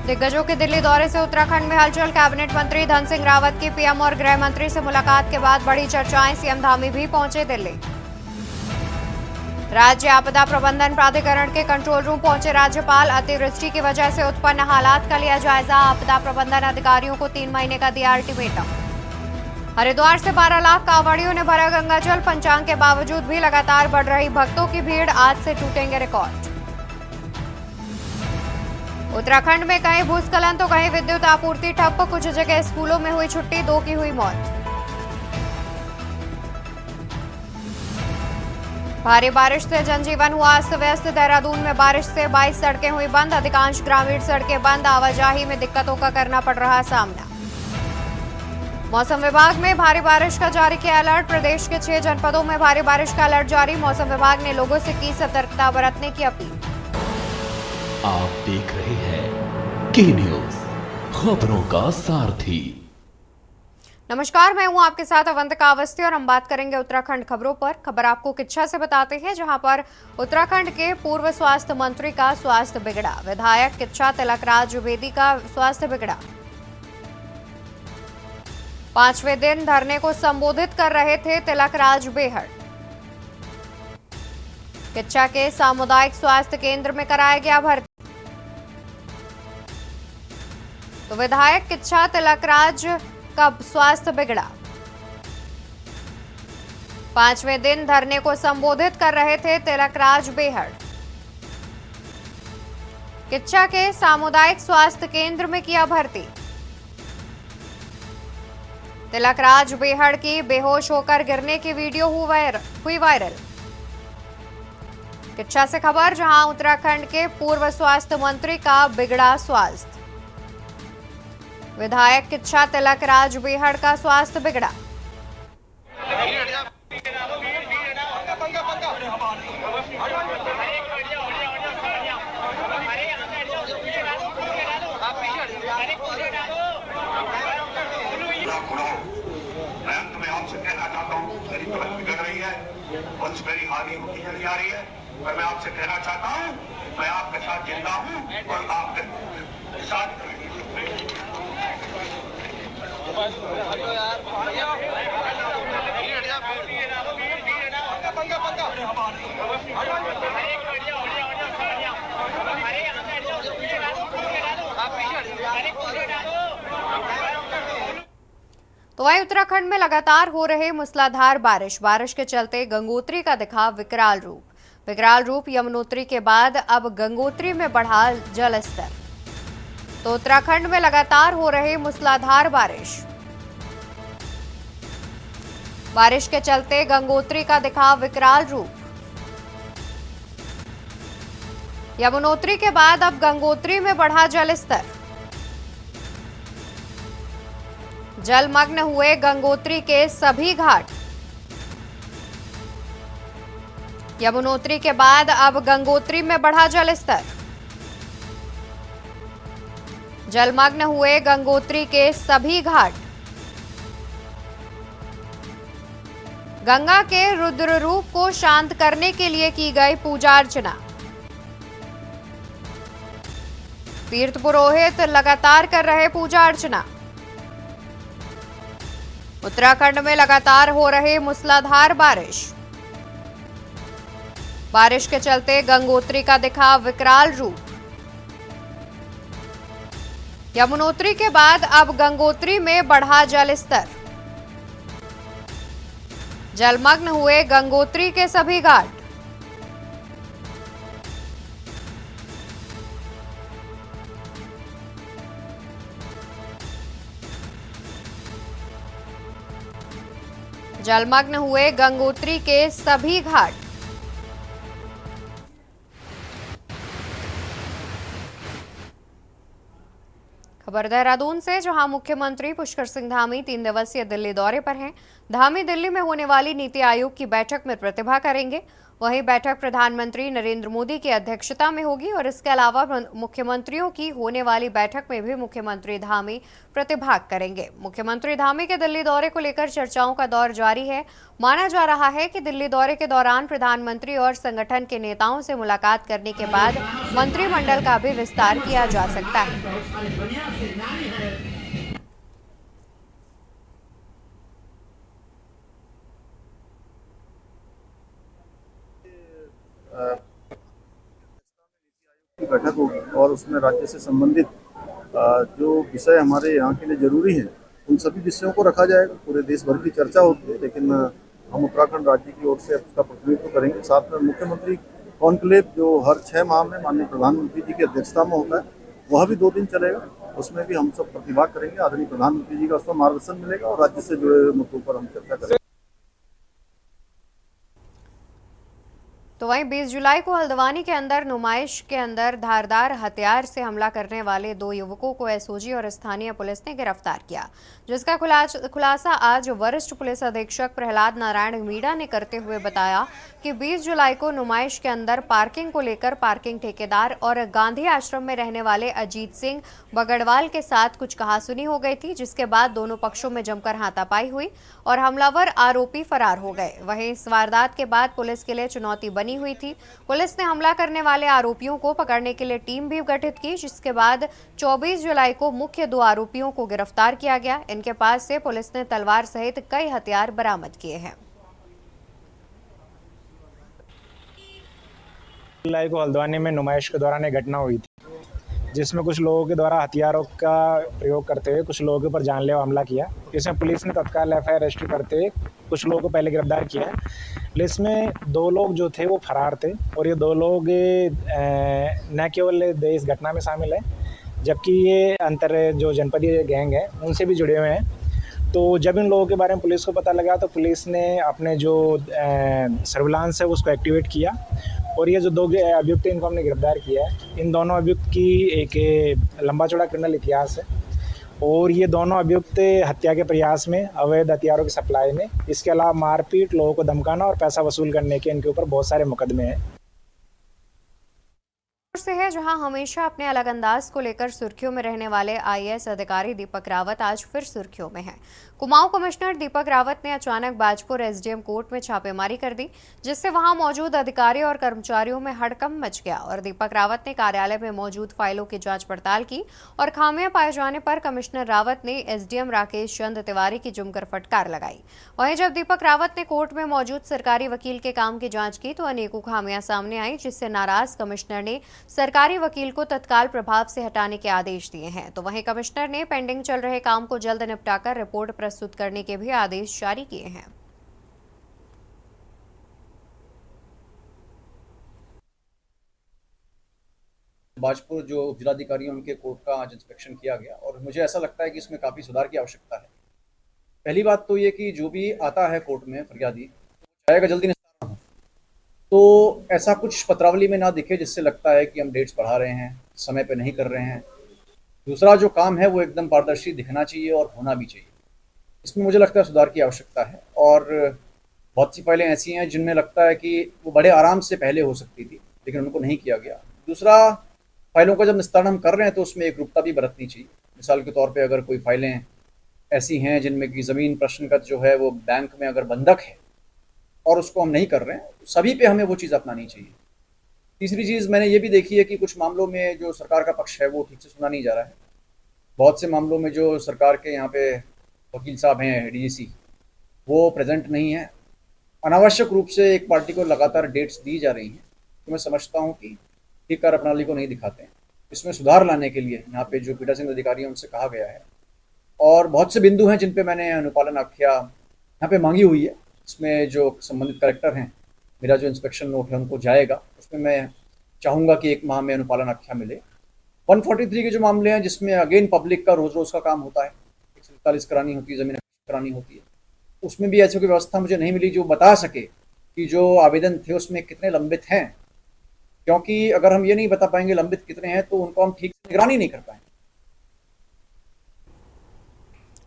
दिग्गजों के दिल्ली दौरे से उत्तराखंड में हलचल। कैबिनेट मंत्री धन सिंह रावत की पीएम और गृह मंत्री से मुलाकात के बाद बड़ी चर्चाएं। सीएम धामी भी पहुंचे दिल्ली। राज्य आपदा प्रबंधन प्राधिकरण के कंट्रोल रूम पहुंचे राज्यपाल। अतिवृष्टि की वजह से उत्पन्न हालात का लिया जायजा। आपदा प्रबंधन अधिकारियों को 3 महीने का दिया अल्टीमेटम। हरिद्वार से 12 लाख कांवड़ियों ने भरा गंगाजल। पंचांग के बावजूद भी लगातार बढ़ रही भक्तों की भीड़। आज से टूटेंगे रिकॉर्ड। उत्तराखंड में कहीं भूस्खलन तो कहीं विद्युत आपूर्ति ठप। कुछ जगह स्कूलों में हुई छुट्टी, 2 की हुई मौत। भारी बारिश से जनजीवन हुआ अस्त व्यस्त। देहरादून में बारिश से 22 सड़कें हुई बंद। अधिकांश ग्रामीण सड़कें बंद। आवाजाही में दिक्कतों का करना पड़ रहा सामना। मौसम विभाग ने भारी बारिश का जारी किया अलर्ट। प्रदेश के 6 जनपदों में भारी बारिश का अलर्ट जारी। मौसम विभाग ने लोगों से की सतर्कता बरतने की अपील। आप देख रहे हैं के न्यूज, खबरों का सारथी। नमस्कार, मैं हूं आपके साथ अवंतिका अवस्थी और हम बात करेंगे उत्तराखंड खबरों पर। खबर आपको किच्छा से बताते हैं, जहां पर उत्तराखंड के पूर्व स्वास्थ्य मंत्री का स्वास्थ्य बिगड़ा। विधायक किच्छा तिलकराज द्विवेदी का स्वास्थ्य बिगड़ा। 5वें दिन धरने को संबोधित कर रहे थे तिलकराज बेहड़। किच्छा के सामुदायिक स्वास्थ्य केंद्र में कराया गया भर्ती। तो विधायक किच्छा तिलकराज का स्वास्थ्य बिगड़ा। 5वें दिन धरने को संबोधित कर रहे थे तिलकराज बेहड़। किच्छा के सामुदायिक स्वास्थ्य केंद्र में किया भर्ती। तिलकराज बेहड़ की बेहोश होकर गिरने की वीडियो हुई वायरल। किच्छा से खबर, जहां उत्तराखंड के पूर्व स्वास्थ्य मंत्री का बिगड़ा स्वास्थ्य। विधायक किच्छा तिलकराज बेहड़ का स्वास्थ्य बिगड़ा। मैं आपसे कहना चाहता हूँ, मेरी तबीयत बिगड़ रही है, कुछ मेरी हानि होती चली जा रही है, पर मैं आपसे कहना चाहता हूँ, मैं आपके साथ जिंदा हूँ और आपके साथ तो वहीं उत्तराखंड में लगातार हो रहे मूसलाधार बारिश के चलते गंगोत्री का दिखा विकराल रूप। यमुनोत्री के बाद अब गंगोत्री में बढ़ा जल स्तर। तो उत्तराखंड में लगातार हो रहे मूसलाधार बारिश के चलते गंगोत्री का दिखा विकराल रूप। यमुनोत्री के बाद अब गंगोत्री में बढ़ा जल स्तर। जलमग्न हुए गंगोत्री के सभी घाट। यमुनोत्री के बाद अब गंगोत्री में बढ़ा जल स्तर। जलमग्न हुए गंगोत्री के सभी घाट। गंगा के रुद्र रूप को शांत करने के लिए की गई पूजा अर्चना। तीर्थ पुरोहित लगातार कर रहे पूजा अर्चना। उत्तराखंड में लगातार हो रहे मूसलाधार बारिश के चलते गंगोत्री का दिखा विकराल रूप। यमुनोत्री के बाद अब गंगोत्री में बढ़ा जल स्तर। जलमग्न हुए गंगोत्री के सभी घाट। जलमग्न हुए गंगोत्री के सभी घाट। खबर देहरादून से, जहां मुख्यमंत्री पुष्कर सिंह धामी 3 दिवसीय दिल्ली दौरे पर हैं। धामी दिल्ली में होने वाली नीति आयोग की बैठक में प्रतिभा करेंगे। वहीं बैठक प्रधानमंत्री नरेंद्र मोदी की अध्यक्षता में होगी और इसके अलावा मुख्यमंत्रियों की होने वाली बैठक में भी मुख्यमंत्री धामी प्रतिभाग करेंगे। मुख्यमंत्री धामी के दिल्ली दौरे को लेकर चर्चाओं का दौर जारी है। माना जा रहा है कि दिल्ली दौरे के दौरान प्रधानमंत्री और संगठन के नेताओं से मुलाकात करने के बाद मंत्रिमंडल का भी विस्तार किया जा सकता है। की बैठक होगी और उसमें राज्य से संबंधित जो विषय हमारे यहाँ के लिए जरूरी हैं उन सभी विषयों को रखा जाएगा। पूरे देश भर की चर्चा होती है, लेकिन हम उत्तराखंड राज्य की ओर से उसका प्रतिनिधित्व करेंगे। साथ में मुख्यमंत्री कॉन्क्लेव जो हर 6 माह में माननीय प्रधानमंत्री जी की अध्यक्षता में होता है, वह भी 2 दिन चलेगा। उसमें भी हम सब प्रतिभाग करेंगे। आदरणीय प्रधानमंत्री जी का उसमें मार्गदर्शन मिलेगा और राज्य से जुड़े हुए मुद्दों पर हम चर्चा करेंगे। तो वहीं 20 जुलाई को हल्द्वानी के अंदर नुमाइश के अंदर धारदार हथियार से हमला करने वाले 2 युवकों को एसओजी और स्थानीय पुलिस ने गिरफ्तार किया, जिसका खुलासा आज वरिष्ठ पुलिस अधीक्षक प्रहलाद नारायण मीणा ने करते हुए बताया कि 20 जुलाई को नुमाइश के अंदर पार्किंग को लेकर पार्किंग ठेकेदार और गांधी आश्रम में रहने वाले अजीत सिंह बगड़वाल के साथ कुछ कहासुनी हो गई थी, जिसके बाद दोनों पक्षों में जमकर हाथापाई हुई और हमलावर आरोपी फरार हो गए। वहीं इस वारदात के बाद पुलिस के लिए चुनौती बनी हुई थी। पुलिस ने हमला करने वाले आरोपियों को पकड़ने के लिए टीम भी गठित की, जिसके बाद 24 जुलाई को मुख्य 2 आरोपियों को गिरफ्तार किया गया। इनके पास से पुलिस ने तलवार सहित कई हथियार बरामद किए हैं। जुलाई को हल्द्वानी में नुमाइश के दौरान एक घटना हुई थी, जिसमें कुछ लोगों के द्वारा हथियारों का प्रयोग करते हुए कुछ लोगों के ऊपर जानलेवा हमला किया। इसमें पुलिस ने तत्काल एफआईआर रजिस्टर करते हुए कुछ लोगों को पहले गिरफ्तार किया। इसमें 2 लोग जो थे वो फरार थे और ये 2 लोग न केवल इस घटना में शामिल हैं, जबकि ये अंतर जो जनपदीय गैंग है उनसे भी जुड़े हुए हैं। तो जब इन लोगों के बारे में पुलिस को पता लगा तो पुलिस ने अपने जो सर्विलांस है उसको एक्टिवेट किया और ये जो 2 अभियुक्त इनको हमने गिरफ्तार किया है। इन दोनों अभियुक्त की एक लंबा चौड़ा क्रिमिनल इतिहास है और ये दोनों अभियुक्त हत्या के प्रयास में, अवैध हथियारों की सप्लाई में, इसके अलावा मारपीट, लोगों को धमकाना और पैसा वसूल करने के इनके ऊपर बहुत सारे मुकदमे हैं। से है जहां हमेशा अपने अलग अंदाज को लेकर सुर्खियों में रहने वाले आईएएस अधिकारी दीपक रावत आज फिर सुर्खियों में हैं। कुमाऊं कमिश्नर दीपक रावत ने अचानक बाजपुर एसडीएम कोर्ट में छापेमारी कर दी, जिससे वहां मौजूद अधिकारियों और कर्मचारियों में हड़कंप मच गया और दीपक रावत ने कार्यालय में मौजूद फाइलों की जांच पड़ताल की और खामियां पाए जाने पर कमिश्नर रावत ने एसडीएम राकेश चंद तिवारी की जमकर फटकार लगाई। वहीं जब दीपक रावत ने कोर्ट में मौजूद सरकारी वकील के काम की जांच की तो अनेकों खामियां सामने आई, जिससे नाराज कमिश्नर ने सरकारी वकील को तत्काल प्रभाव से हटाने के आदेश दिए हैं। तो वहीं कमिश्नर ने पेंडिंग चल रहे काम को जल्द निपटाकर रिपोर्ट प्रस्तुत करने के भी आदेश जारी किए हैं। बाजपुर जो जिलाधिकारी उनके कोर्ट का आज इंस्पेक्शन किया गया और मुझे ऐसा लगता है कि इसमें काफ़ी सुधार की आवश्यकता है। पहली बात तो ये कि जो भी आता है कोर्ट में फरियादी चाहेगा जल्दी निस्तारण हो, तो ऐसा कुछ पत्रावली में ना दिखे जिससे लगता है कि हम डेट्स बढ़ा रहे हैं, समय पे नहीं कर रहे हैं। दूसरा जो काम है वो एकदम पारदर्शी दिखना चाहिए और होना भी चाहिए। इसमें मुझे लगता है सुधार की आवश्यकता है और बहुत सी फाइलें ऐसी हैं जिनमें लगता है कि वो बड़े आराम से पहले हो सकती थी लेकिन उनको नहीं किया गया। दूसरा, फाइलों का जब निस्तारण हम कर रहे हैं तो उसमें एकरूपता भी बरतनी चाहिए। मिसाल के तौर पे अगर कोई फाइलें ऐसी हैं जिनमें कि ज़मीन प्रश्नगत जो है वो बैंक में अगर बंधक है और उसको हम नहीं कर रहे हैं, तो सभी पे हमें वो चीज़ अपनानी चाहिए। तीसरी चीज़ मैंने ये भी देखी है कि कुछ मामलों में जो सरकार का पक्ष है वो ठीक से सुना नहीं जा रहा है। बहुत से मामलों में जो सरकार के यहाँ पे वकील साहब हैं, डीजीसी, वो प्रेजेंट नहीं है। अनावश्यक रूप से एक पार्टी को लगातार डेट्स दी जा रही हैं, तो मैं समझता हूँ कि ठीक कार्यप्रणाली को नहीं दिखाते हैं। इसमें सुधार लाने के लिए यहाँ पे जो पीठासीन अधिकारी हैं उनसे कहा गया है और बहुत से बिंदु हैं जिन पे मैंने अनुपालन आख्या यहाँ पे मांगी हुई है। इसमें जो संबंधित कलेक्टर हैं, मेरा जो इंस्पेक्शन नोट है उनको जाएगा, उसमें मैं चाहूँगा कि 1 माह में अनुपालन आख्या मिले। 143 के जो मामले हैं जिसमें अगेन पब्लिक का रोज़ का काम होता है, 147 करानी होती है, ज़मीन करानी होती है, उसमें भी ऐसी कोई व्यवस्था मुझे नहीं मिली जो बता सके कि जो आवेदन थे उसमें कितने लंबित हैं। क्योंकि अगर हम ये नहीं बता पाएंगे लंबित कितने हैं तो उनको हम ठीक से निगरानी नहीं कर पाएंगे।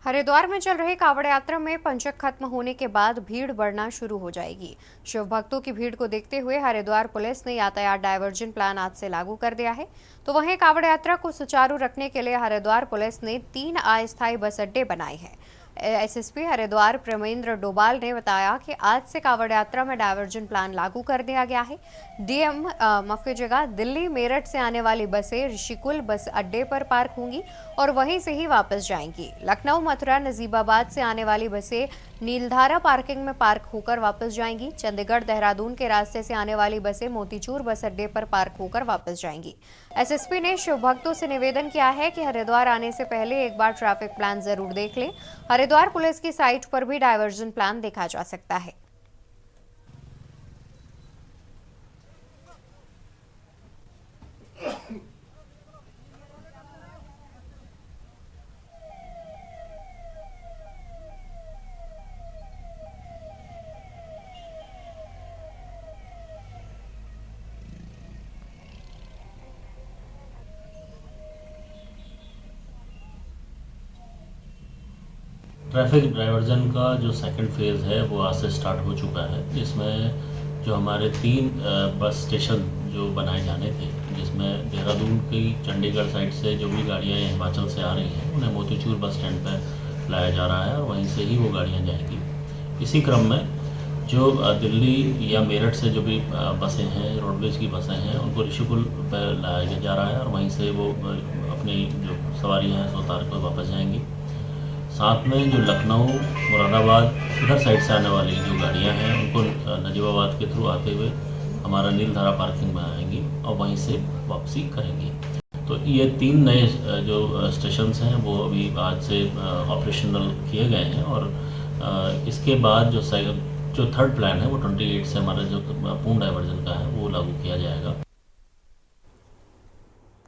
हरिद्वार में चल रही कांवड़ यात्रा में पंचक खत्म होने के बाद भीड़ बढ़ना शुरू हो जाएगी। शिव भक्तों की भीड़ को देखते हुए हरिद्वार पुलिस ने यातायात डायवर्जन प्लान आज से लागू कर दिया है। तो वहीं कांवड़ यात्रा को सुचारू रखने के लिए हरिद्वार पुलिस ने 3 अस्थायी बस अड्डे बनाए हैं। एसएसपी हरिद्वार प्रेमेंद्र डोभाल ने बताया कि आज से कांवड़ यात्रा में डायवर्जन प्लान लागू कर दिया गया है। डीएम माफ कीजिएगा, दिल्ली मेरठ से आने वाली बसें ऋषिकुल बस अड्डे पर पार्क होंगी और वहीं से ही वापस जाएंगी। लखनऊ, मथुरा, नजीबाबाद से आने वाली बसें नीलधारा पार्किंग में पार्क होकर वापस जाएंगी। चंडीगढ़, देहरादून के रास्ते से आने वाली बसें मोतीचूर बस अड्डे पर पार्क होकर वापस जाएंगी। एसएसपी ने शिव भक्तों से निवेदन किया है कि हरिद्वार आने से पहले एक बार ट्रैफिक प्लान जरूर देख लें। हरिद्वार पुलिस की साइट पर भी डायवर्जन प्लान देखा जा सकता है। ट्रैफिक डाइवर्जन का जो सेकंड फेज़ है वो आज से स्टार्ट हो चुका है। इसमें जो हमारे 3 बस स्टेशन जो बनाए जाने थे, जिसमें देहरादून की चंडीगढ़ साइड से जो भी गाड़ियाँ हिमाचल से आ रही हैं उन्हें मोतीचूर बस स्टैंड पर लाया जा रहा है और वहीं से ही वो गाड़ियाँ जाएंगी। इसी क्रम में जो दिल्ली या मेरठ से जो भी बसें हैं, रोडवेज की बसें हैं, उनको ऋषिकुल पर लाया जा रहा है और वहीं से वो अपनी जो सवारियाँ हैं सो उतार कर वापस जाएंगी। साथ में जो लखनऊ, मुरादाबाद इधर साइड से आने वाली जो गाड़ियां हैं उनको नजीबाबाद के थ्रू आते हुए हमारा नीलधारा पार्किंग में आएंगी और वहीं से वापसी करेंगी। तो ये 3 नए जो स्टेशंस हैं वो अभी आज से ऑपरेशनल किए गए हैं और इसके बाद जो थर्ड प्लान है वो 28 से हमारा जो पूर्ण डाइवर्जन का है वो लागू किया जाएगा।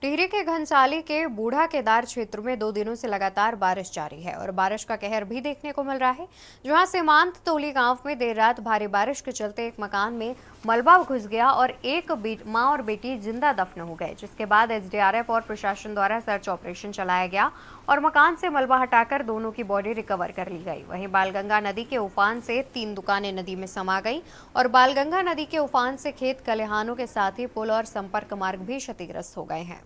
टिहरी के घनसाली के बूढ़ा केदार क्षेत्र में 2 दिनों से लगातार बारिश जारी है और बारिश का कहर भी देखने को मिल रहा है, जहां सीमांत तोली गांव में देर रात भारी बारिश के चलते एक मकान में मलबा घुस गया और एक मां और बेटी जिंदा दफन हो गए, जिसके बाद एसडीआरएफ और प्रशासन द्वारा सर्च ऑपरेशन चलाया गया और मकान से मलबा हटाकर दोनों की बॉडी रिकवर कर ली गई। वहीं बालगंगा नदी के उफान से 3 दुकानें नदी में समा गई और बालगंगा नदी के उफान से खेत खलिहानों के साथ ही पुल और संपर्क मार्ग भी क्षतिग्रस्त हो गए हैं।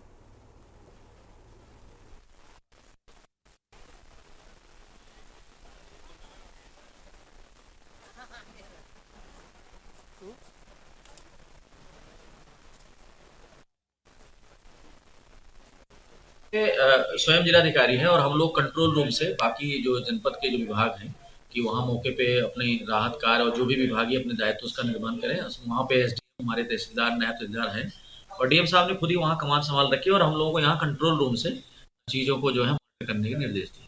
स्वयं जिलाधिकारी है और हम लोग कंट्रोल रूम से बाकी जो जनपद के जो विभाग हैं कि वहाँ मौके पे अपनी राहत कार्य और जो भी विभागीय अपने दायित्व उसका निर्वहन करें। वहाँ पे एसडीएम, हमारे तहसीलदार, नायब तहसीलदार हैं और डीएम साहब ने खुद ही वहाँ कमान संभाल रखी और हम लोगों को यहाँ कंट्रोल रूम से चीज़ों को जो है करने के निर्देश दिए।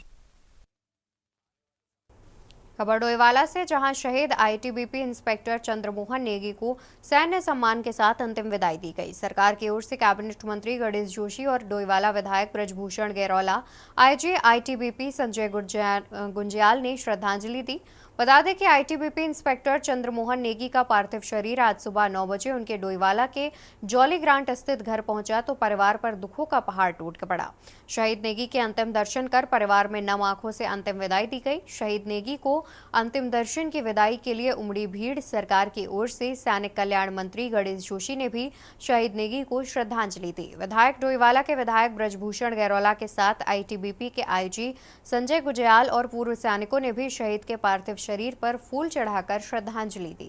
खबर डोईवाला से, जहां शहीद आईटीबीपी इंस्पेक्टर चंद्रमोहन नेगी को सैन्य सम्मान के साथ अंतिम विदाई दी गई। सरकार की ओर से कैबिनेट मंत्री गणेश जोशी और डोईवाला विधायक ब्रजभूषण गैरोला, आईजी आईटीबीपी संजय गुंजियाल ने श्रद्धांजलि दी। बता दें कि आईटीबीपी इंस्पेक्टर चंद्रमोहन नेगी का पार्थिव शरीर आज सुबह 9 बजे उनके डोईवाला के जॉली ग्रांट स्थित घर पहुंचा तो परिवार पर दुखों का पहाड़ टूट पड़ा। शहीद नेगी के अंतिम दर्शन कर परिवार में नम आंखों से अंतिम विदाई दी गई। शहीद नेगी को अंतिम दर्शन की विदाई के लिए उमड़ी भीड़। सरकार की ओर से सैनिक कल्याण मंत्री गणेश जोशी ने भी शहीद नेगी को श्रद्धांजलि दी। विधायक डोईवाला के विधायक ब्रजभूषण गैरोला के साथ आईटीबीपी के आईजी संजय गुंजियाल और पूर्व सैनिकों ने भी शहीद के पार्थिव शरीर पर फूल चढ़ाकर श्रद्धांजलि दी।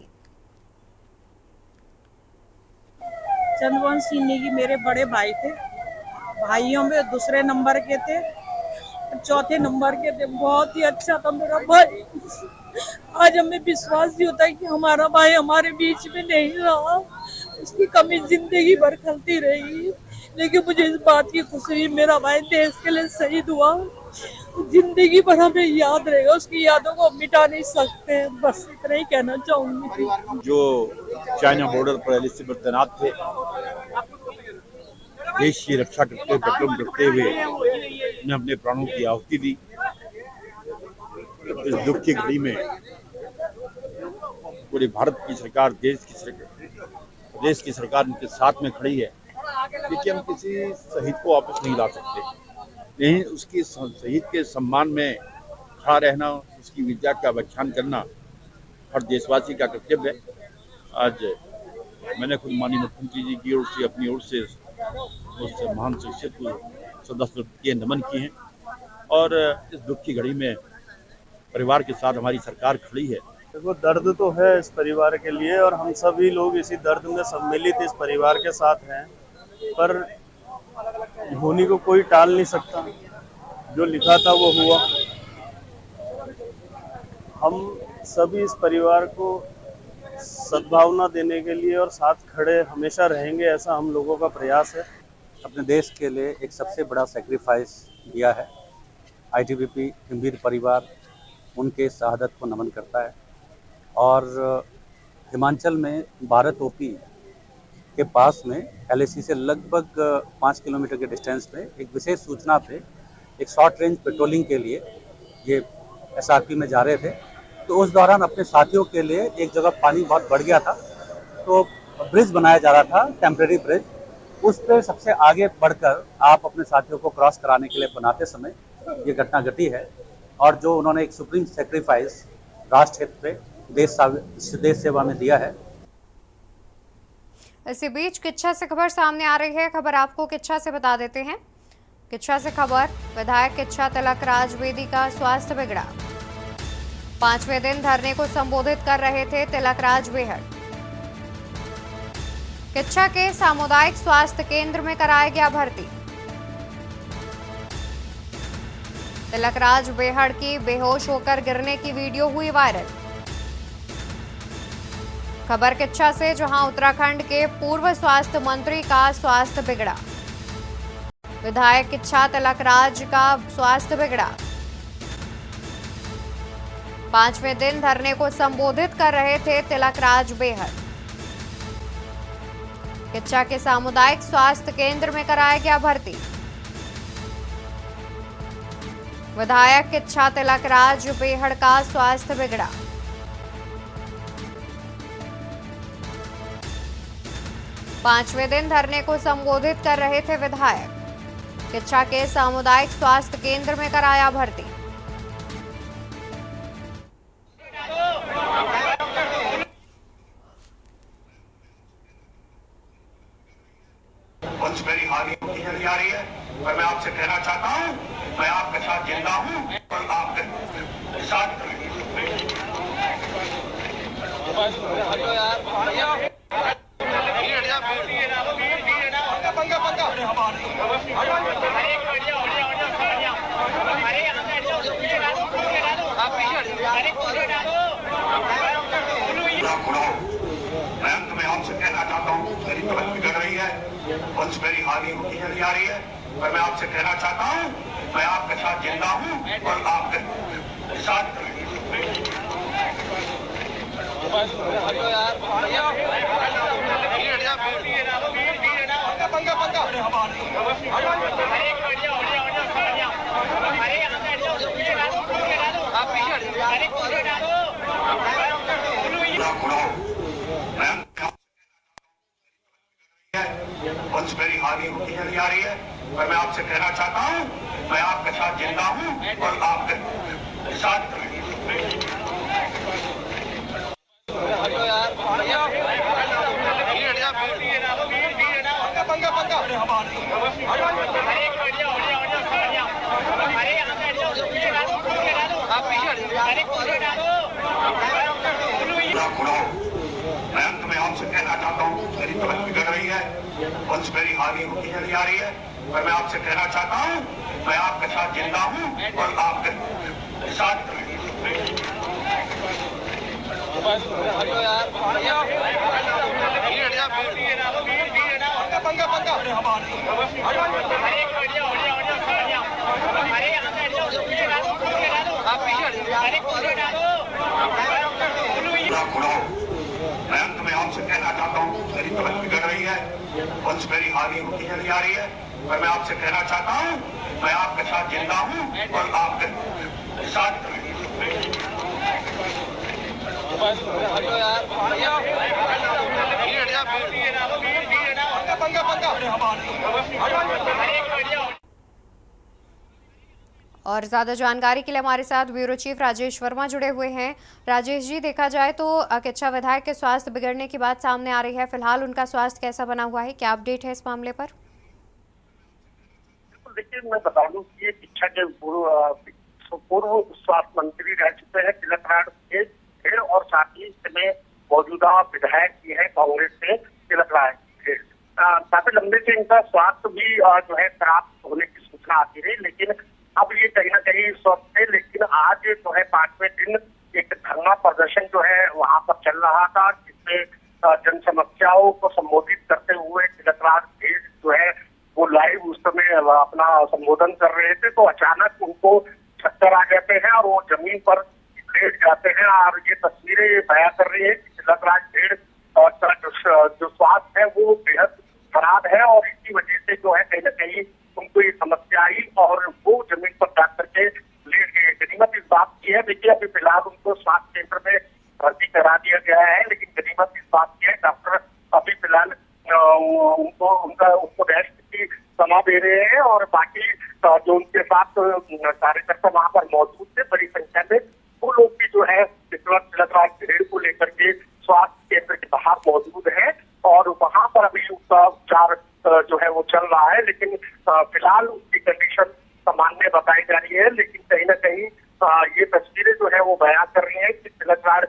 चंद्रमोहन सिंह नेगी मेरे बड़े भाई थे, भाइयों में दूसरे नंबर के थे, चौथे नंबर के थे। बहुत ही अच्छा था मेरा भाई। आज हमें विश्वास नहीं होता कि हमारा भाई हमारे बीच में नहीं रहा, उसकी कमी जिंदगी भर खलती रही। लेकिन मुझे इस बात की खुशी हुई मेरा भाई देश के लिए शहीद हुआ, जिंदगी भर हमें याद रहेगा, उसकी यादों को मिटा नहीं सकते। बस इतना ही कहना चाहूंगी। जो चाइना बॉर्डर पर एलएसी पर तैनात थे, देश की रक्षा करते करते हुए उन्हें अपने प्राणों की आहुति दी। इस दुख की घड़ी में पूरे भारत की सरकार, देश की सरकार उनके साथ में खड़ी है। देखिए, हम किसी शहीद को वापस नहीं ला सकते, लेकिन उसकी शहीद के सम्मान में खड़ा रहना, उसकी विद्या का व्याख्यान करना हर देशवासी का कर्तव्य है। आज मैंने खुद माननीय मुख्यमंत्री जी की ओर से अपनी ओर से उस महान शख्सियत को सदस्य के नमन किए हैं और इस दुख की घड़ी में परिवार के साथ हमारी सरकार खड़ी है। देखो, दर्द तो है इस परिवार के लिए और हम सभी लोग इसी दर्द में सम्मिलित इस परिवार के साथ हैं, पर धोनी को कोई टाल नहीं सकता। जो लिखा था वो हुआ। हम सभी इस परिवार को सद्भावना देने के लिए और साथ खड़े हमेशा रहेंगे, ऐसा हम लोगों का प्रयास है। अपने देश के लिए एक सबसे बड़ा सेक्रीफाइस दिया है। आईटीबीपी हिमवीर परिवार उनके शहादत को नमन करता है और हिमाचल में भारत ओपी के पास में एलएसी से लगभग 5 किलोमीटर के डिस्टेंस पे एक विशेष सूचना पे एक शॉर्ट रेंज पेट्रोलिंग के लिए ये एसआरपी में जा रहे थे। तो उस दौरान अपने साथियों के लिए एक जगह पानी बहुत बढ़ गया था, तो ब्रिज बनाया जा रहा था, टेम्परेरी ब्रिज। उस पर सबसे आगे बढ़कर आप अपने साथियों को क्रॉस कराने के लिए बनाते समय ये घटना घटी है और जो उन्होंने एक सुप्रीम सेक्रीफाइस राष्ट्र हित पे देश सेवा में दिया है। इसी बीच किच्छा से खबर सामने आ रही है। खबर आपको किच्छा से बता देते हैं। किच्छा से खबर, विधायक किच्छा तिलकराज बेदी का स्वास्थ्य बिगड़ा। 5वें दिन धरने को संबोधित कर रहे थे तिलकराज बेहड़। किच्छा के सामुदायिक स्वास्थ्य केंद्र में कराया गया भर्ती। तिलकराज बेहड़ की बेहोश होकर गिरने की वीडियो हुई वायरल। खबर किच्छा से, जहां उत्तराखंड के पूर्व स्वास्थ्य मंत्री का स्वास्थ्य बिगड़ा। विधायक किच्छा तिलकराज का स्वास्थ्य बिगड़ा। 5वें दिन धरने को संबोधित कर रहे थे तिलकराज बेहड़। किच्छा के सामुदायिक स्वास्थ्य केंद्र में कराया गया भर्ती। विधायक किच्छा तिलकराज बेहड़ का स्वास्थ्य बिगड़ा। पांचवें दिन धरने को संबोधित कर रहे थे विधायक। किच्छा के सामुदायिक स्वास्थ्य केंद्र में कराया भर्ती। वंश मेरी हानि होती चली जा रही है और मैं आपसे कहना चाहता हूं, मैं आपके साथ जिंदा हूं और आपके साथ मैं अंत में आपसे कहना चाहता हूँ, मेरी तबीयत बिगड़ रही है, वंश मेरी हानि होती चली जा रही है और मैं आपसे कहना चाहता हूँ, मैं आपके साथ जिंदा हूँ और आपके साथ वंश मेरी हानि होती चली जा रही है और मैं आपसे कहना चाहता हूँ, मैं आपके साथ जिंदा हूँ और आपके साथ मैं अंत में आपसे कहना चाहता हूँ, मेरी तबीयत बिगड़ रही है, वंश मेरी हानि होती चली जा रही है और मैं आपसे कहना चाहता हूँ, मैं आपके साथ जिंदा हूँ और आपके साथ मैं अंत में आपसे कहना चाहता हूँ, मेरी तबीयत बिगड़ रही है, वंश मेरी हानि होती चली जा रही है और मैं आपसे कहना चाहता हूँ, मैं आपके साथ जिंदा हूँ और आपके साथ और ज़्यादा जानकारी के लिए हमारे साथ ब्यूरो चीफ राजेश वर्मा जुड़े हुए हैं। राजेश जी, देखा जाए तो किच्छा विधायक के स्वास्थ्य बिगड़ने की बात सामने आ रही है, फिलहाल उनका स्वास्थ्य कैसा बना हुआ है, क्या अपडेट है इस मामले पर? देखिए, मैं बता दूं कि किच्छा के पूर्व स्वास्थ्य मंत्री रह चुके हैं तिलकराज खेड़ और साथ ही इसमें मौजूदा विधायक भी है कांग्रेस से तिलकराज खेड़। काफी लंबे से इनका स्वास्थ्य भी जो है खराब होने की सूचना आती रही, लेकिन अब ये कहीं ना कहीं स्वस्थ थे। लेकिन आज जो है 5वें दिन एक धरना प्रदर्शन जो है वहां पर चल रहा था, जिसमें जन समस्याओं को संबोधित करते हुए तिलकराज खेड़ जो है वो लाइव उस समय अपना संबोधन कर रहे थे, तो अचानक उनको चक्कर आ जाते हैं और वो जमीन पर लेट जाते हैं। और ये तस्वीरें बयां कर रही है कि तिलकराज खेड़ का जो स्वास्थ्य है वो बेहद खराब है और इसी वजह से जो है कहीं ना कहीं उनको ये समस्या आई और वो जमीन पर जा करके लेट गए। गनीमत इस बात की है, देखिए अभी फिलहाल उनको स्वास्थ्य केंद्र में भर्ती करा दिया गया है, लेकिन गनीमत इस बात की है डॉक्टर अभी फिलहाल उनको रेस्ट की सलाह दे रहे हैं और बाकी जो उनके साथ कार्यकर्ता वहां पर मौजूद थे बड़ी संख्या में, वो लोग भी जो है तिलकराज खेड़ को लेकर के स्वास्थ्य केंद्र के बाहर मौजूद है और वहां पर अभी उसका उपचार जो है वो चल रहा है। लेकिन फिलहाल उसकी कंडीशन सामान्य बताई जा रही है, लेकिन कहीं ना कहीं ये तस्वीरें जो है वो बयां कर रही है कि तिलकराज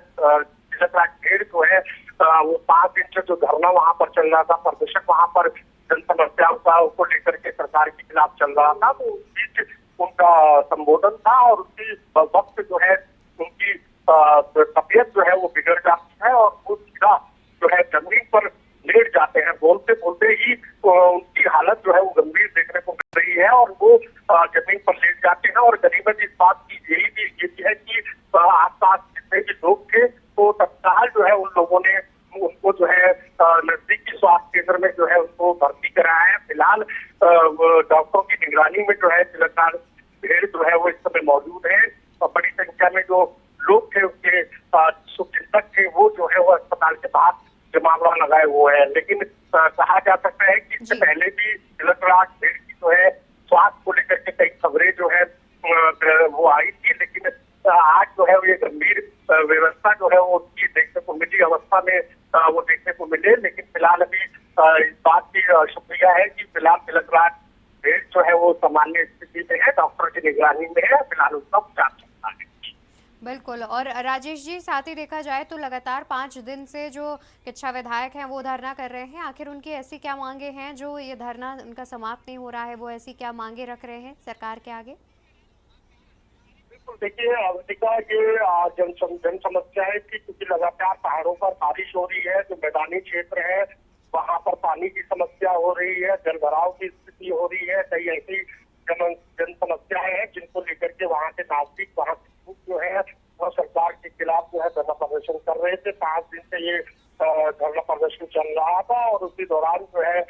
खेड़ जो है वो 5 दिन से जो धरना वहां पर चल रहा था, प्रदर्शन वहां पर जन समस्याओं को लेकर के सरकार के खिलाफ चल रहा था, तो उस बीच उनका संबोधन था और उसी वक्त जो है उनकी तबीयत जो है वो बिगड़ जाती है और वो सीधा जो है जमीन पर लेट जाते हैं। बोलते बोलते ही उनकी हालत जो है वो गंभीर देखने को मिल रही है और वो जमीन पर लेट जाते हैं। और गनीमत इस बात की यही भी है कि आसपास जितने भी लोग थे तो तत्काल जो है उन लोगों ने उनको जो है नजदीकी स्वास्थ्य केंद्र में जो है उनको भर्ती कराया है। फिलहाल डॉक्टरों की निगरानी में जो है तिलकराज खेड़ जो है वो इस समय मौजूद है और बड़ी संख्या में जो लोग थे उनके शुभचिंतक थे वो जो है वो अस्पताल के बाहर जमावड़ा लगाए हुए हैं। लेकिन कहा जा सकता है कि इससे पहले भी तिलकराज खेड़ की जो है स्वास्थ्य को लेकर के कई खबरें जो है वो आई थी, लेकिन आज जो है ये गंभीर व्यवस्था जो है वो उसकी देखने को मिली अवस्था में वो देखने को मिले। लेकिन फिलहाल अभी इस बात की शुक्रिया है कि फिलहाल तिलकराज खेड़ जो है वो सामान्य स्थिति में है, डॉक्टर की निगरानी में है, फिलहाल उसका उपचार चल रहा है। बिल्कुल। और राजेश जी, साथ ही देखा जाए तो लगातार 5 दिन से जो किच्छा विधायक हैं वो धरना कर रहे हैं, आखिर उनकी ऐसी क्या मांगे हैं जो ये धरना उनका समाप्त नहीं हो रहा है, वो ऐसी क्या मांगे रख रहे हैं सरकार के आगे? देखिए अवंतिका, ये जन समस्या है कि क्योंकि लगातार पहाड़ों पर बारिश हो रही है, जो मैदानी क्षेत्र है वहां पर पानी की समस्या हो रही है, जलभराव की स्थिति हो रही है, कई ऐसी जन समस्याएं हैं जिनको लेकर के वहां के नागरिक वहां के लोग जो है वो सरकार के खिलाफ जो है धरना प्रदर्शन कर रहे थे। 5 दिन से ये धरना प्रदर्शन चल रहा था और उसी दौरान जो है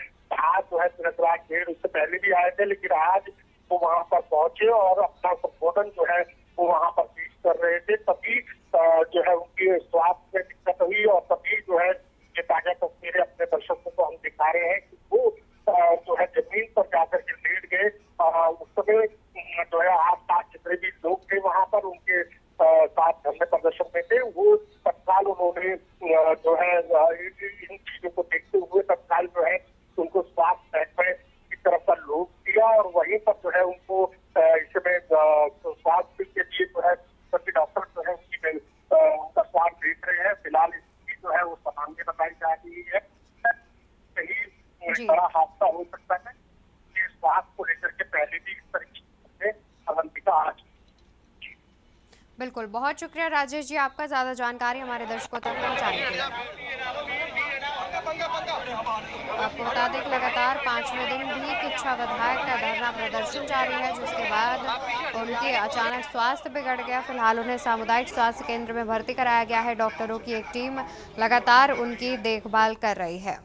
आज जो है तिलकराज खेड़ उससे पहले भी आए थे, लेकिन आज वो वहां पर पहुंचे और अपना संबोधन जो है वो वहां पर पेश कर रहे थे। तभी जो है उनकी स्वास्थ्य में दिक्कत हुई और तभी जो है ये ताजा तस्वीरें अपने दर्शकों को हम दिखा रहे हैं कि वो जो है जमीन पर जाकर के लेट गए। उस समय जो है आसपास जितने भी लोग थे वहां पर उनके साथ धरने प्रदर्शन में थे, वो तत्काल उन्होंने जो है इन चीजों को देखते हुए तत्काल जो है उनको स्वास्थ्य महकमे की तरफ का लोग दिया और वहीं पर जो है उनको इसमें स्वास्थ्य के लिए जो है सभी डॉक्टर जो है उनका स्वास्थ्य देख रहे हैं। फिलहाल स्थिति जो है वो सामान्य बताई जा रही है, कहीं बड़ा हादसा हो सकता है। ये स्वास्थ्य को लेकर के पहले भी इस तरीके से अवंतिका आज। बिल्कुल, बहुत शुक्रिया राजेश जी आपका ज़्यादा जानकारी हमारे दर्शकों तक पहुंचाने के लिए। आपको बता दें कि लगातार 5वें दिन भी किच्छा विधायक का धरना प्रदर्शन जारी है, जिसके बाद उनके अचानक स्वास्थ्य बिगड़ गया। फिलहाल उन्हें सामुदायिक स्वास्थ्य केंद्र में भर्ती कराया गया है। डॉक्टरों की एक टीम लगातार उनकी देखभाल कर रही है।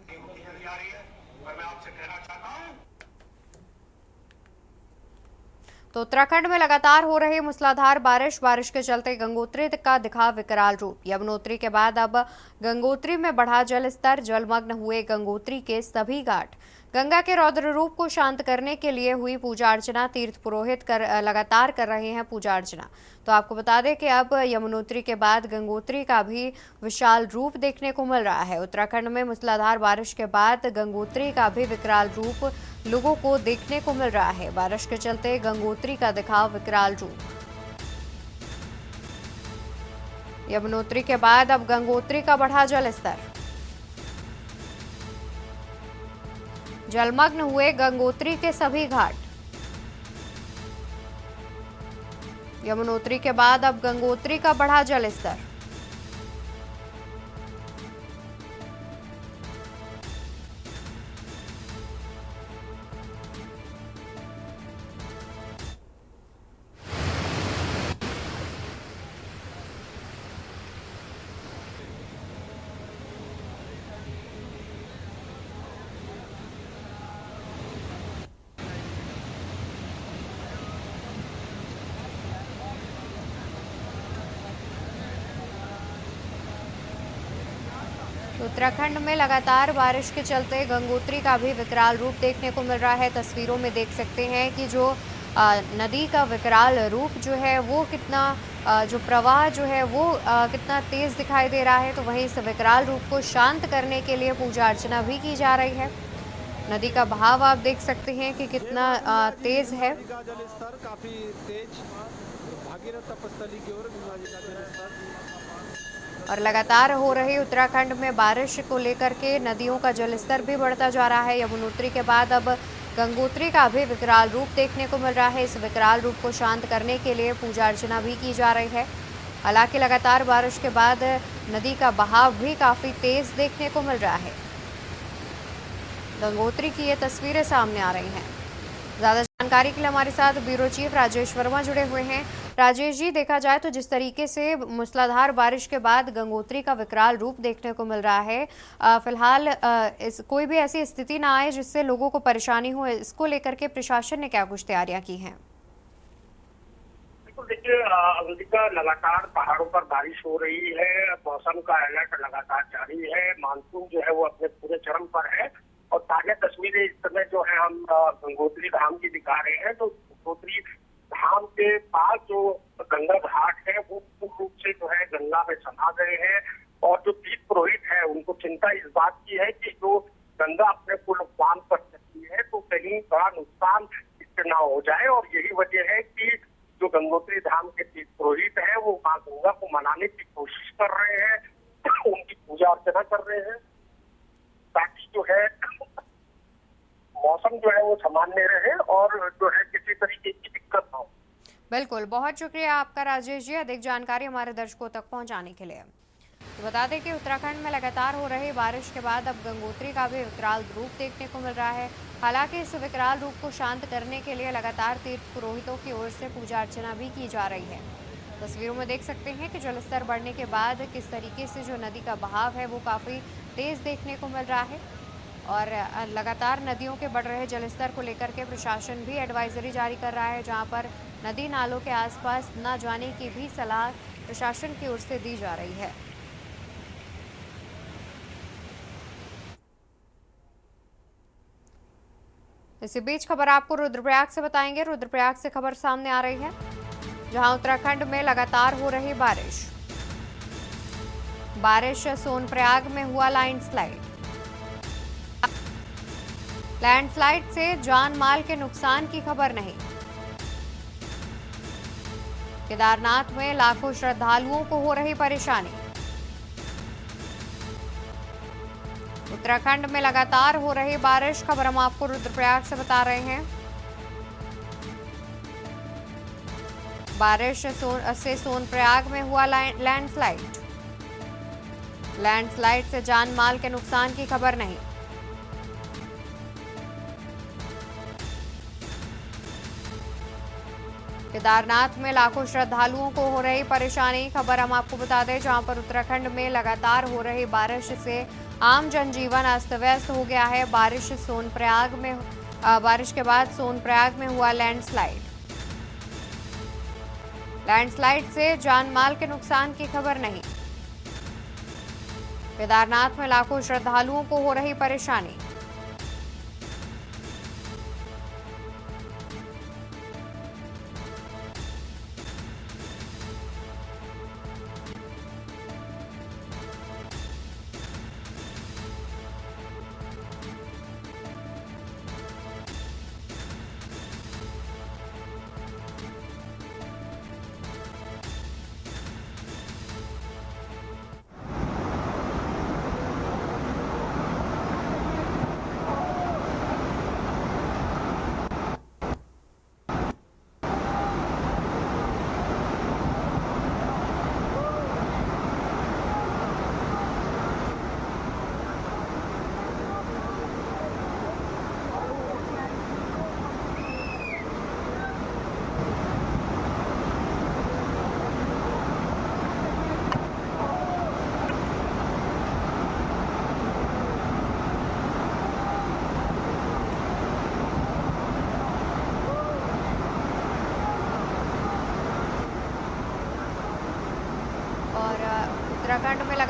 तो उत्तराखंड में लगातार हो रही मूसलाधार बारिश के चलते गंगोत्री का दिखा विकराल रूप। यमुनोत्री के बाद अब गंगोत्री में बढ़ा जल स्तर, जलमग्न हुए गंगोत्री के सभी घाट। गंगा के रौद्र रूप को शांत करने के लिए हुई पूजा अर्चना। तीर्थ पुरोहित लगातार कर रहे हैं पूजा अर्चना। तो आपको बता दें कि अब यमुनोत्री के बाद गंगोत्री का भी विशाल रूप देखने को मिल रहा है। उत्तराखंड में मूसलाधार बारिश के बाद गंगोत्री का भी विकराल रूप लोगों को देखने को मिल रहा है। बारिश के चलते गंगोत्री का दिखा विकराल रूप। यमुनोत्री के बाद अब गंगोत्री का बढ़ा जल स्तर। जलमग्न हुए गंगोत्री के सभी घाट। यमुनोत्री के बाद अब गंगोत्री का बढ़ा जल स्तर। उत्तराखंड में लगातार बारिश के चलते गंगोत्री का भी विकराल रूप देखने को मिल रहा है। तस्वीरों में देख सकते हैं कि जो नदी का विकराल रूप जो है वो कितना जो प्रवाह जो है वो कितना तेज दिखाई दे रहा है। तो वहीं इस विकराल रूप को शांत करने के लिए पूजा अर्चना भी की जा रही है। नदी का बहाव आप देख सकते हैं कि कितना तेज है। काफी तेज भागीरथ तपस्थली की ओर गंगा जी का जलस्तर और लगातार हो रही उत्तराखंड में बारिश को लेकर के नदियों का जलस्तर भी बढ़ता जा रहा है। यमुनोत्री के बाद अब गंगोत्री का भी विकराल रूप देखने को मिल रहा है। इस विकराल रूप को शांत करने के लिए पूजा अर्चना भी की जा रही है। हालांकि लगातार बारिश के बाद नदी का बहाव भी काफ़ी तेज देखने को मिल रहा है। गंगोत्री की ये तस्वीरें सामने आ रही हैं। ज़्यादा जानकारी के लिए हमारे साथ ब्यूरो चीफ राजेश वर्मा जुड़े हुए हैं। राजेश जी, देखा जाए तो जिस तरीके से मूसलाधार बारिश के बाद गंगोत्री का विकराल रूप देखने को मिल रहा है, फिलहाल कोई भी ऐसी स्थिति ना आए जिससे लोगों को परेशानी हो, इसको लेकर के प्रशासन ने क्या कुछ तैयारियां की हैं? देखिए अवधिका, लगातार पहाड़ों पर बारिश हो रही है। मौसम का अलर्ट लगातार जारी है। मानसून जो है वो अपने पूरे चरम पर है और ताजा तस्वीरें इस समय जो है हम गंगोत्री धाम की दिखा रहे हैं। तो गंगोत्री धाम के पास जो गंगा घाट है वो पूर्ण रूप से जो है गंगा में समा गए हैं और जो तीर्थ पुरोहित है उनको चिंता इस बात की है कि जो गंगा अपने कुल उफान पर चलती है तो कहीं बड़ा नुकसान इससे ना हो जाए। और यही वजह है कि जो गंगोत्री धाम के तीर्थ पुरोहित है वो माँ गंगा को मनाने की कोशिश कर रहे हैं, उनकी पूजा अर्चना कर रहे हैं ताकि जो है मौसम जो है वो सामान्य रहे और जो है किसी तरीके की दिक्कत ना हो। बिल्कुल, बहुत शुक्रिया आपका राजेश जी, अधिक जानकारी हमारे दर्शकों तक पहुंचाने के लिए। तो बता दें कि उत्तराखंड में लगातार हो रही बारिश के बाद अब गंगोत्री का भी विकराल रूप देखने को मिल रहा है। हालांकि इस विकराल रूप को शांत करने के लिए लगातार तीर्थ पुरोहितों की ओर से पूजा अर्चना भी की जा रही है। तस्वीरों में देख सकते हैं कि जलस्तर बढ़ने के बाद किस तरीके से जो नदी का बहाव है वो काफ़ी तेज़ देखने को मिल रहा है और लगातार नदियों के बढ़ रहे जलस्तर को लेकर के प्रशासन भी एडवाइजरी जारी कर रहा है, जहां पर नदी नालों के आसपास न जाने की भी सलाह प्रशासन की ओर से दी जा रही है। इसी बीच खबर आपको रुद्रप्रयाग से बताएंगे। रुद्रप्रयाग से खबर सामने आ रही है, जहां उत्तराखंड में लगातार हो रही बारिश सोनप्रयाग में हुआ लैंडस्लाइड से जान माल के नुकसान की खबर नहीं। केदारनाथ में लाखों श्रद्धालुओं को हो रही परेशानी। उत्तराखंड में लगातार हो रही बारिश, खबर हम आपको रुद्रप्रयाग से बता रहे हैं। बारिश से सोनप्रयाग में हुआ लैंडस्लाइड से जान माल के नुकसान की खबर नहीं। केदारनाथ में लाखों श्रद्धालुओं को हो रही परेशानी, खबर हम आपको बता दें, जहां पर उत्तराखंड में लगातार हो रही बारिश से आम जनजीवन अस्त व्यस्त हो गया है। बारिश के बाद सोनप्रयाग में हुआ लैंडस्लाइड से जान माल के नुकसान की खबर नहीं। केदारनाथ में लाखों श्रद्धालुओं को हो रही परेशानी।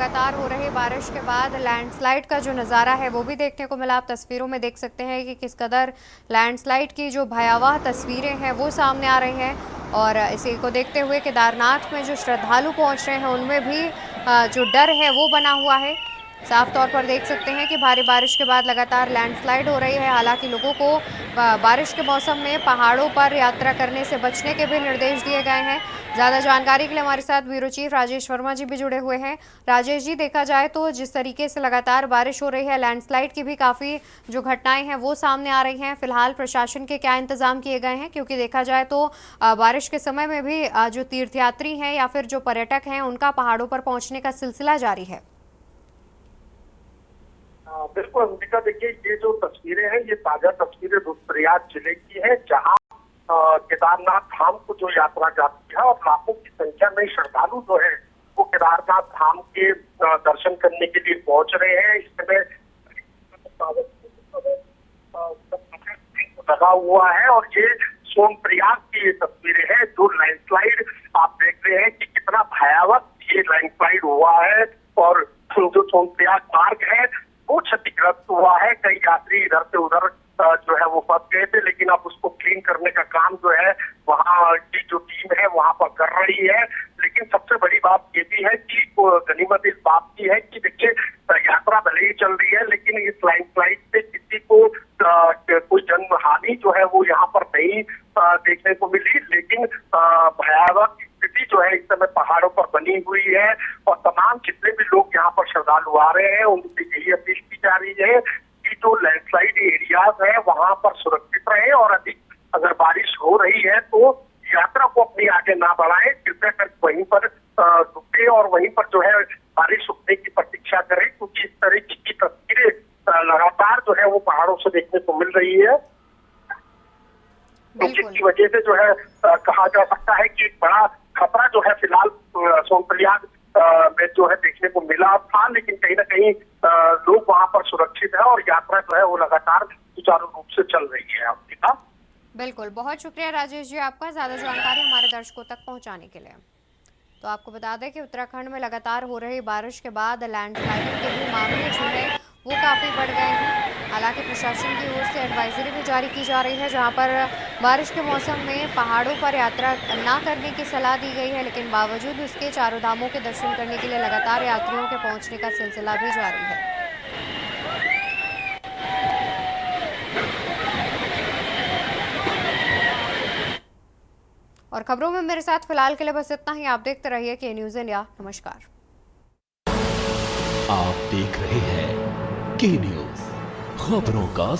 लगातार हो रही बारिश के बाद लैंडस्लाइड का जो नज़ारा है वो भी देखने को मिला। आप तस्वीरों में देख सकते हैं कि किस कदर लैंडस्लाइड की जो भयावह तस्वीरें हैं वो सामने आ रही हैं। और इसी को देखते हुए केदारनाथ में जो श्रद्धालु पहुंच रहे हैं उनमें भी जो डर है वो बना हुआ है। साफ तौर पर देख सकते हैं कि भारी बारिश के बाद लगातार लैंडस्लाइड हो रही है। हालांकि लोगों को बारिश के मौसम में पहाड़ों पर यात्रा करने से बचने के भी निर्देश दिए गए हैं। ज़्यादा जानकारी के लिए हमारे साथ ब्यूरो चीफ राजेश वर्मा जी भी जुड़े हुए हैं। राजेश जी, देखा जाए तो जिस तरीके से लगातार बारिश हो रही है, लैंडस्लाइड की भी काफ़ी जो घटनाएं हैं वो सामने आ रही हैं। फिलहाल प्रशासन के क्या इंतजाम किए गए हैं, क्योंकि देखा जाए तो बारिश के समय में भी जो तीर्थयात्री हैं या फिर जो पर्यटक हैं उनका पहाड़ों पर पहुँचने का सिलसिला जारी है। बिल्कुल अंबिका, देखिए ये जो तस्वीरें हैं ये ताजा तस्वीरें रुद्रप्रयाग जिले की है, जहां केदारनाथ धाम को जो यात्रा जाती है और लाखों की संख्या में श्रद्धालु जो है वो केदारनाथ धाम के दर्शन करने के लिए पहुंच रहे हैं। इस समय लगा हुआ है और ये सोनप्रयाग की तस्वीरें हैं। जो लैंडस्लाइड आप देख रहे हैं कि कितना भयावह ये लैंडस्लाइड हुआ है और जो सोनप्रयाग मार्ग है वो क्षतिग्रस्त हुआ है। कई यात्री इधर से उधर जो है वो फंस गए थे, लेकिन अब उसको क्लीन करने का काम जो है वहाँ की जो टीम है वहाँ पर कर रही है। लेकिन सबसे बड़ी बात ये भी है कि गनीमत इस बात की है कि देखिए यात्रा भले ही चल रही है, लेकिन इस लैंडस्लाइड से किसी को कोई जन हानि जो है वो यहाँ पर नहीं देखने को मिली। लेकिन भयावह स्थिति जो है इस समय पहाड़ों पर बनी हुई है और तमाम जितने भी लोग यहाँ पर श्रद्धालु आ रहे हैं उनसे यही अपील की जा रही है कि जो लैंडस्लाइड एरियाज है वहाँ पर सुरक्षित रहे और अधिक अगर बारिश हो रही है तो यात्रा को अपनी आगे ना बढ़ाएं, कृपया कर वहीं पर रुके और वहीं पर जो है बारिश रुकने की प्रतीक्षा करें, क्योंकि इस तरह की तस्वीरें लगातार जो है वो पहाड़ों से देखने को मिल रही है, जिसकी वजह से जो है कहा जा सकता है कि एक बड़ा खतरा जो है फिलहाल सोनप्रयाग में जो है देखने को मिला था। लेकिन कहीं ना कहीं लोग वहां पर सुरक्षित है और यात्रा जो है वो लगातार सुचारू रूप से चल रही है। आपका बिल्कुल, बहुत शुक्रिया राजेश जी आपका ज़्यादा जानकारी हमारे दर्शकों तक पहुंचाने के लिए। तो आपको बता दें कि उत्तराखंड में लगातार हो रही बारिश के बाद लैंडस्लाइडिंग के भी मामले जो है वो काफ़ी बढ़ गए हैं। हालांकि प्रशासन की ओर से एडवाइजरी भी जारी की जा रही है, जहां पर बारिश के मौसम में पहाड़ों पर यात्रा ना करने की सलाह दी गई है। लेकिन बावजूद उसके चारों धामों के दर्शन करने के लिए लगातार यात्रियों के पहुंचने का सिलसिला भी जारी है। और खबरों में मेरे साथ फिलहाल के लिए बस इतना ही। आप देखते रहिए के न्यूज़ इंडिया। नमस्कार। आप देख रहे हैं के न्यूज़, खबरों का